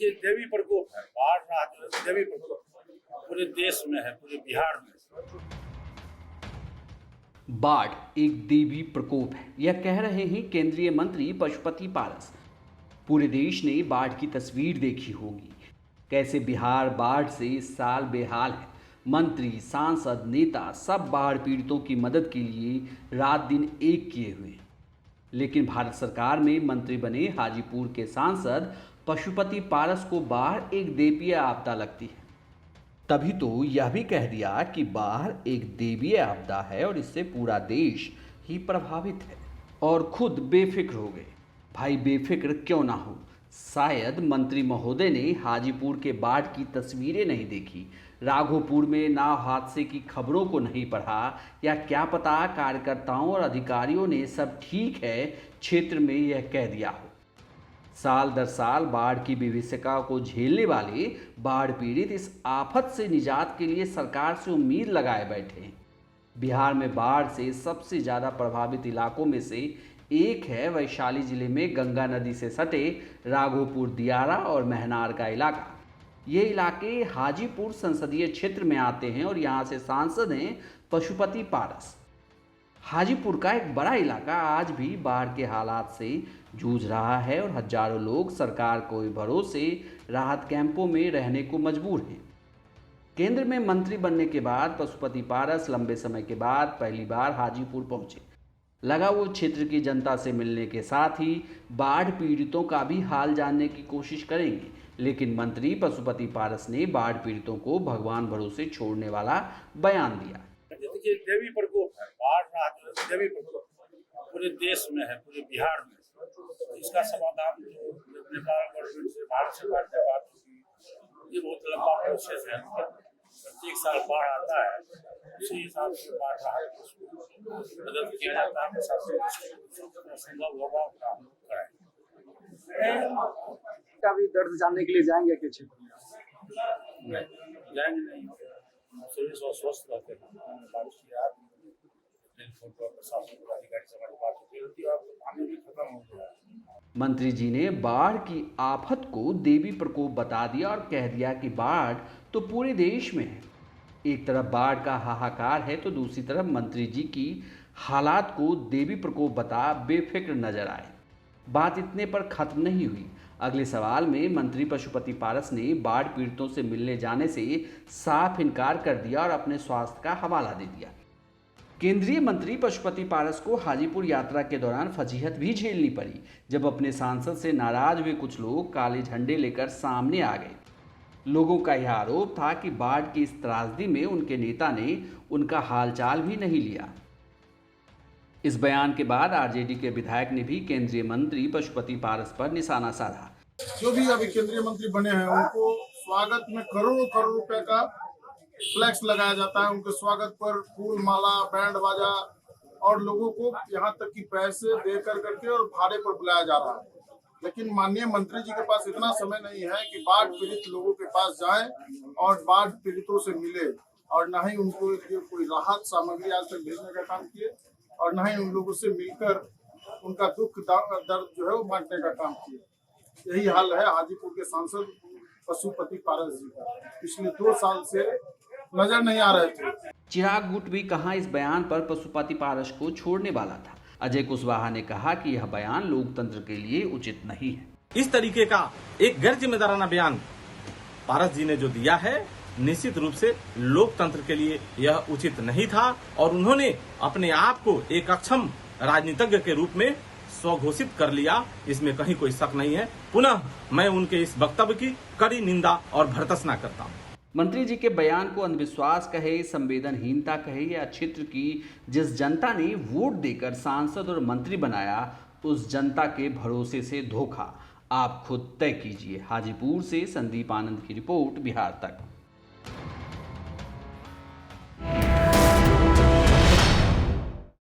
देखिए देवी प्रकोप है, बाढ़ राहत देवी प्रकोप पूरे देश में है, पूरे बिहार में। बाढ़ एक देवी प्रकोप है, यह कह रहे हैं केंद्रीय मंत्री पशुपति पारस। पूरे देश ने बाढ़ की तस्वीर देखी होगी, कैसे बिहार बाढ़ से इस साल बेहाल है। मंत्री, सांसद, नेता सब बाढ़ पीड़ितों की मदद के लिए रात दिन एक किए हुए हैं। लेकिन भारत सरकार में मंत्री बने हाजीपुर के सांसद पशुपति पारस को बाढ़ एक देवीय आपदा लगती है। तभी तो यह भी कह दिया कि बाढ़ एक देवीय आपदा है और इससे पूरा देश ही प्रभावित है, और खुद बेफिक्र हो गए। भाई बेफिक्र क्यों ना हो, शायद मंत्री महोदय ने हाजीपुर के बाढ़ की तस्वीरें नहीं देखी, राघोपुर में नाव हादसे की खबरों को नहीं पढ़ा, या क्या पता कार्यकर्ताओं और अधिकारियों ने सब ठीक है क्षेत्र में यह कह दिया हो। साल दर साल बाढ़ की विभीषिका को झेलने वाले बाढ़ पीड़ित इस आफत से निजात के लिए सरकार से उम्मीद लगाए बैठे हैं। बिहार में बाढ़ से सबसे ज़्यादा प्रभावित इलाकों में से एक है वैशाली जिले में गंगा नदी से सटे राघोपुर, दियारा और महनार का इलाका। ये इलाके हाजीपुर संसदीय क्षेत्र में आते हैं और यहाँ से सांसद हैं पशुपति पारस। हाजीपुर का एक बड़ा इलाका आज भी बाढ़ के हालात से जूझ रहा है और हजारों लोग सरकार को भरोसे राहत कैंपों में रहने को मजबूर हैं। केंद्र में मंत्री बनने के बाद पशुपति पारस लंबे समय के बाद पहली बार हाजीपुर पहुंचे। लगा वो क्षेत्र की जनता से मिलने के साथ ही बाढ़ पीड़ितों का भी हाल जानने की कोशिश करेंगे। लेकिन मंत्री पशुपति पारस ने बाढ़ पीड़ितों को भगवान भरोसे छोड़ने वाला बयान दिया। देखिए देवी प्रकोप है, बाढ़ राहत देवी प्रकोप पूरे देश में है, पूरे बिहार में। इसका समाधान नेपाल गवर्नमेंट से, भारत सरकार से बात होगी। ये बहुत लंबा प्रोसेस है, प्रत्येक साल बाढ़ आता है, उसी हिसाब से बाढ़ राहत मदद किया जाता है। संभव होगा उतना कराएं। का भी दर्द जानने के लिए जाएंगे कि जाएंगे नहीं, शरीर स्वस्थ रहते हैं। बारिश की रात प्रशासन अधिकारी से हमारी बात होती रहती है, अब पानी भी खत्म हो गया। मंत्री जी ने बाढ़ की आफत को देवी प्रकोप बता दिया और कह दिया कि बाढ़ तो पूरे देश में है। एक तरफ बाढ़ का हाहाकार है तो दूसरी तरफ मंत्री जी की हालात को देवी प्रकोप बता बेफिक्र नजर आए। बात इतने पर खत्म नहीं हुई। अगले सवाल में मंत्री पशुपति पारस ने बाढ़ पीड़ितों से मिलने जाने से साफ इनकार कर दिया और अपने स्वास्थ्य का हवाला दे दिया। केंद्रीय मंत्री पशुपति पारस को हाजीपुर यात्रा के दौरान फजीहत भी झेलनी पड़ी, जब अपने सांसद से नाराज हुए कुछ लोग काले झंडे लेकर सामने आ गए। लोगों का यह आरोप था कि बाढ़ की इस त्रासदी में उनके नेता ने उनका हालचाल भी नहीं लिया। इस बयान के बाद आरजेडी के विधायक ने भी केंद्रीय मंत्री पशुपति पारस पर निशाना साधा। जो भी अभी केंद्रीय मंत्री बने हैं उनको स्वागत में करोड़ों करोड़ रुपए का फ्लैक्स लगाया जाता है। उनके स्वागत पर फूल माला, बैंड बाजा और लोगों को यहाँ तक कि पैसे दे करके और भाड़े पर बुलाया जा रहा है। लेकिन माननीय मंत्री जी के पास इतना समय नहीं है कि बाढ़ पीड़ित लोगों के पास जाए और बाढ़ पीड़ितों से मिले, और न ही उनको कोई राहत सामग्री आज तक भेजने का काम किए, और न ही उन लोगों से मिलकर उनका दुख दर्द जो है वो बांटने का काम किया। यही हाल है हाजीपुर के सांसद पशुपति पारस जी का, पिछले 2 साल से नजर नहीं आ रहे थे। चिराग गुट भी कहां इस बयान पर पशुपति पारस को छोड़ने वाला था। अजय कुशवाहा ने कहा कि यह बयान लोकतंत्र के लिए उचित नहीं है। इस तरीके का एक गैर जिम्मेदाराना बयान पारस जी ने जो दिया है, निश्चित रूप से लोकतंत्र के लिए यह उचित नहीं था, और उन्होंने अपने आप को एक अक्षम राजनीतिज्ञ के रूप में स्वघोषित कर लिया, इसमें कहीं कोई शक नहीं है। पुनः मैं उनके इस वक्तव्य की कड़ी निंदा और भर्त्सना करता हूँ। मंत्री जी के बयान को अंधविश्वास कहे, संवेदनहीनता कहे, या क्षेत्र की जिस जनता ने वोट देकर सांसद और मंत्री बनाया उस जनता के भरोसे से धोखा, आप खुद तय कीजिए। हाजीपुर से संदीप आनंद की रिपोर्ट, बिहार तक।